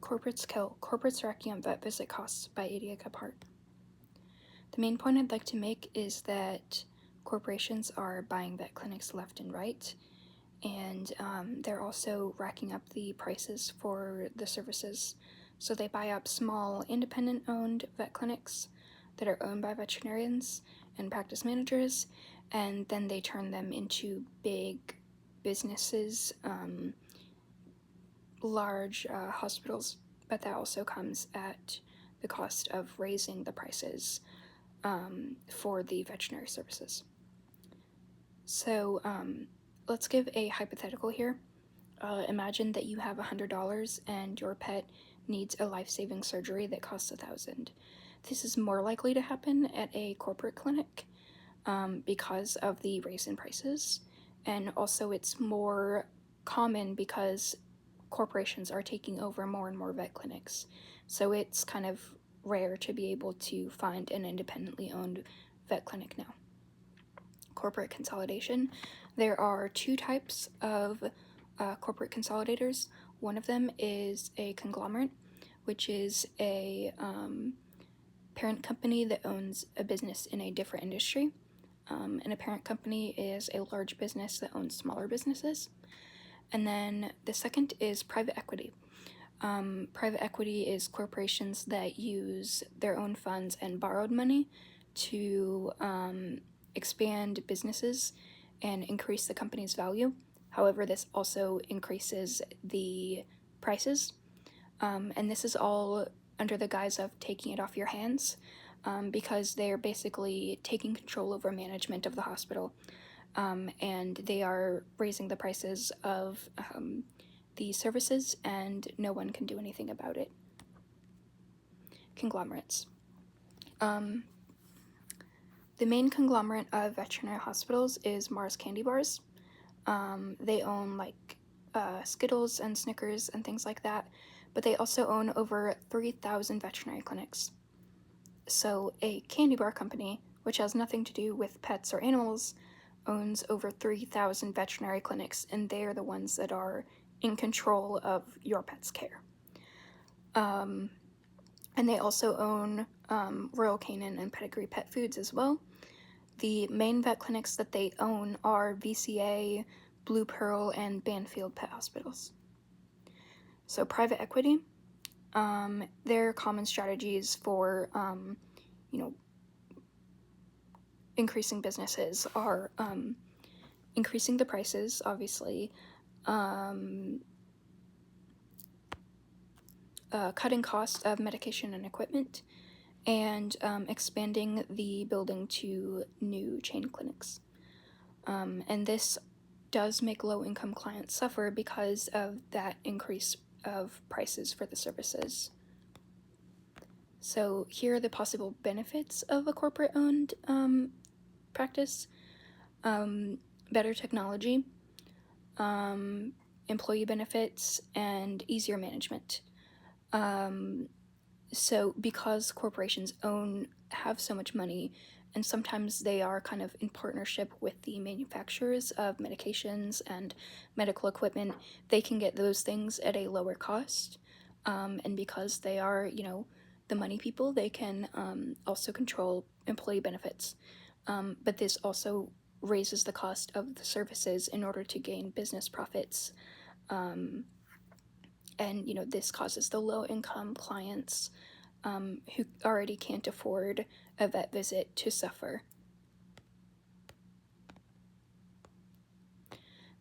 Corporates Kill, Corporates Racking Up Vet Visit Costs by Adia Gephardt. The main point I'd like to make is that corporations are buying vet clinics left and right, and they're also racking up the prices for the services. So they buy up small, independent-owned vet clinics that are owned by veterinarians and practice managers, and then they turn them into big businesses, large hospitals, but that also comes at the cost of raising the prices for the veterinary services. So let's give a hypothetical here. Imagine that you have $100 and your pet needs a life-saving surgery that costs $1,000. This is more likely to happen at a corporate clinic because of the raise in prices, and also it's more common because corporations are taking over more and more vet clinics. So it's kind of rare to be able to find an independently owned vet clinic now. Corporate consolidation. There are two types of corporate consolidators. One of them is a conglomerate, which is a parent company that owns a business in a different industry. And a parent company is a large business that owns smaller businesses. And then the second is private equity. Private equity is corporations that use their own funds and borrowed money to expand businesses and increase the company's value. However, this also increases the prices, and this is all under the guise of taking it off your hands, because they're basically taking control over management of the hospital, and they are raising the prices of the services, and no one can do anything about it. Conglomerates. The main conglomerate of veterinary hospitals is Mars Candy Bars. They own like Skittles and Snickers and things like that, but they also own over 3,000 veterinary clinics. So a candy bar company, which has nothing to do with pets or animals, owns over 3,000 veterinary clinics, and they are the ones that are in control of your pet's care. And they also own Royal Canin and Pedigree Pet Foods as well. The main vet clinics that they own are VCA, Blue Pearl, and Banfield Pet Hospitals. So private equity, their common strategies for, increasing businesses are increasing the prices, obviously, cutting costs of medication and equipment, and expanding the building to new chain clinics. And this does make low-income clients suffer because of that increase of prices for the services. So here are the possible benefits of a corporate-owned practice. Better technology, employee benefits, and easier management. So because corporations have so much money, and sometimes they are kind of in partnership with the manufacturers of medications and medical equipment, they can get those things at a lower cost. And because they are, the money people, they can also control employee benefits. But this also raises the cost of the services in order to gain business profits. And, this causes the low-income clients who already can't afford a vet visit to suffer.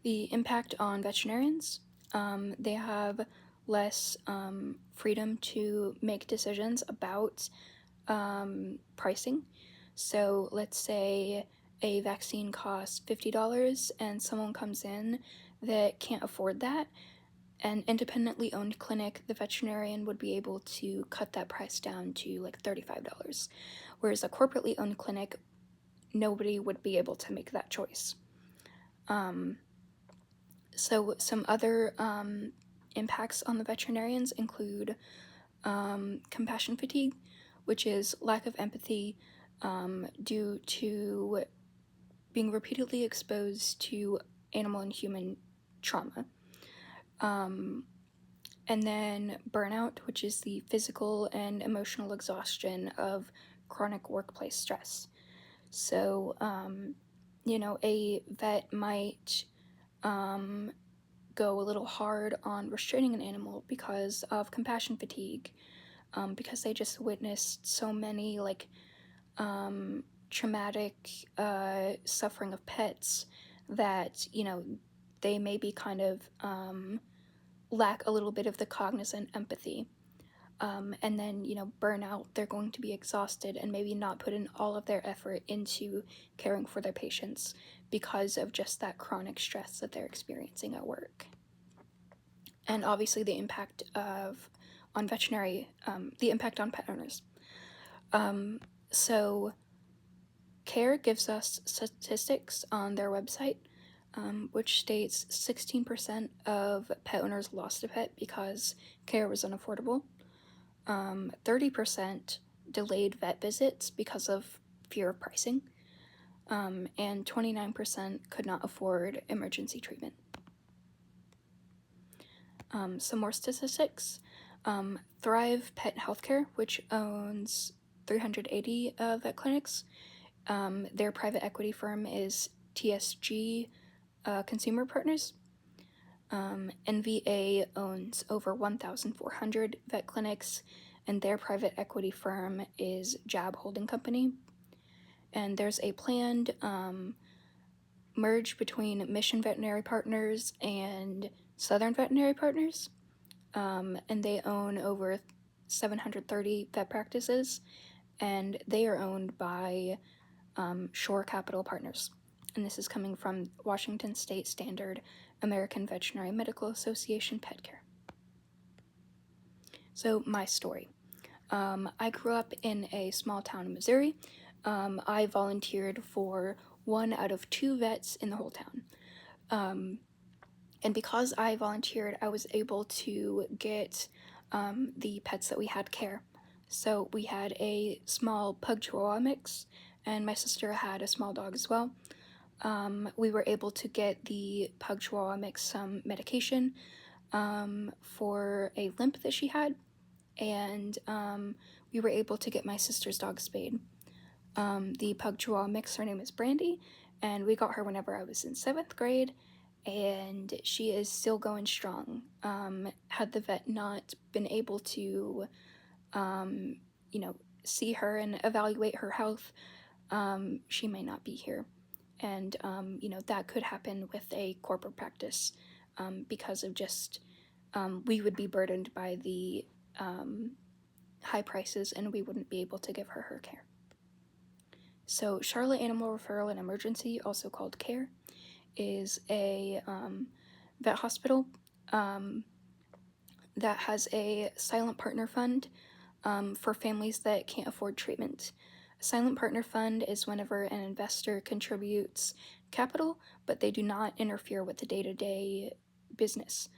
The impact on veterinarians, they have less freedom to make decisions about pricing. So let's say a vaccine costs $50 and someone comes in that can't afford that. An independently owned clinic, the veterinarian would be able to cut that price down to like $35. Whereas a corporately owned clinic, nobody would be able to make that choice. So some other impacts on the veterinarians include compassion fatigue, which is lack of empathy due to being repeatedly exposed to animal and human trauma. And then burnout, which is the physical and emotional exhaustion of chronic workplace stress. So, a vet might go a little hard on restraining an animal because of compassion fatigue, because they just witnessed so many traumatic suffering of pets that they maybe kind of lack a little bit of the cognizant empathy. And then burnout, they're going to be exhausted and maybe not put in all of their effort into caring for their patients because of just that chronic stress that they're experiencing at work. And obviously the impact on pet owners. So CARE gives us statistics on their website, which states 16% of pet owners lost a pet because care was unaffordable. 30% delayed vet visits because of fear of pricing, and 29% could not afford emergency treatment. Some more statistics. Thrive Pet Healthcare, which owns 380 vet clinics. Their private equity firm is TSG Consumer Partners. NVA owns over 1,400 vet clinics, and their private equity firm is JAB Holding Company. And there's a planned merge between Mission Veterinary Partners and Southern Veterinary Partners, and they own over 730 vet practices, and they are owned by Shore Capital Partners. And this is coming from Washington State Standard American Veterinary Medical Association Pet Care. So my story. I grew up in a small town in Missouri. I volunteered for 1 out of 2 vets in the whole town. And because I volunteered, I was able to get the pets that we had care. So we had a small pug chihuahua mix, and my sister had a small dog as well. We were able to get the pug chihuahua mix some medication for a limp that she had, and we were able to get my sister's dog spayed. The pug chihuahua mix, her name is Brandy, and we got her whenever I was in 7th grade, and she is still going strong. Had the vet not been able to, see her and evaluate her health, she may not be here. And, that could happen with a corporate practice because of just, we would be burdened by the high prices and we wouldn't be able to give her care. So Charlotte Animal Referral and Emergency, also called CARE, is a vet hospital that has a silent partner fund for families that can't afford treatment. A silent partner fund is whenever an investor contributes capital, but they do not interfere with the day-to-day business.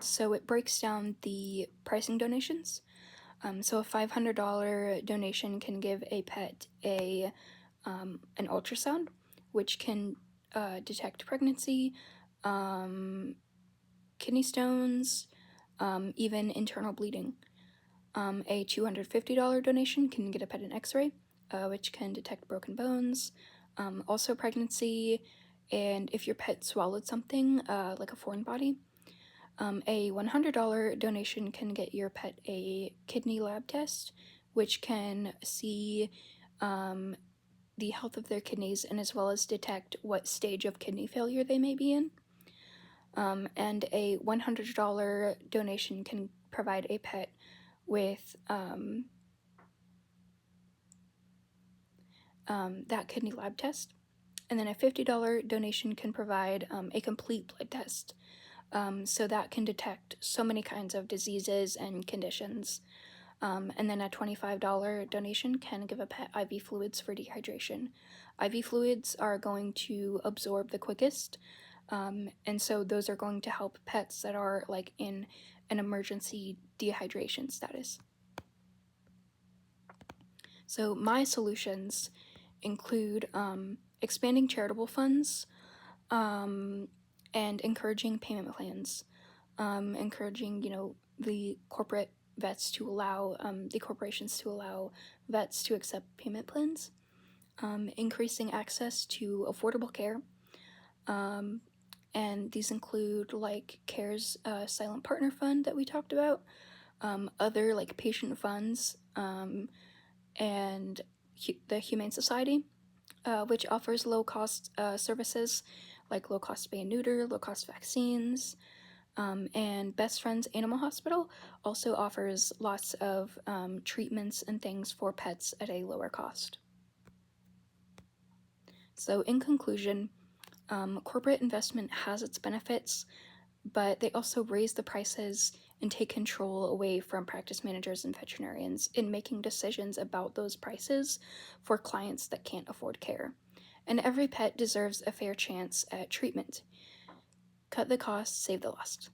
So it breaks down the pricing donations. So a $500 donation can give a pet an ultrasound, which can detect pregnancy, kidney stones, even internal bleeding. A $250 donation can get a pet an x-ray, which can detect broken bones, also pregnancy, and if your pet swallowed something, like a foreign body. A $100 donation can get your pet a kidney lab test, which can see the health of their kidneys and as well as detect what stage of kidney failure they may be in. And a $100 donation can provide a pet with that kidney lab test. And then a $50 donation can provide a complete blood test. So that can detect so many kinds of diseases and conditions. And then a $25 donation can give a pet IV fluids for dehydration. IV fluids are going to absorb the quickest, and so those are going to help pets that are like in an emergency dehydration status. So my solutions include expanding charitable funds, and encouraging payment plans, encouraging, the corporate vets to allow, the corporations to allow vets to accept payment plans, increasing access to affordable care. And these include like CARE's Silent Partner Fund that we talked about, other like patient funds, and the Humane Society, which offers low-cost services like low-cost spay and neuter, low-cost vaccines, and Best Friends Animal Hospital also offers lots of treatments and things for pets at a lower cost. So in conclusion, corporate investment has its benefits, but they also raise the prices and take control away from practice managers and veterinarians in making decisions about those prices for clients that can't afford care. And every pet deserves a fair chance at treatment. Cut the cost, save the lost.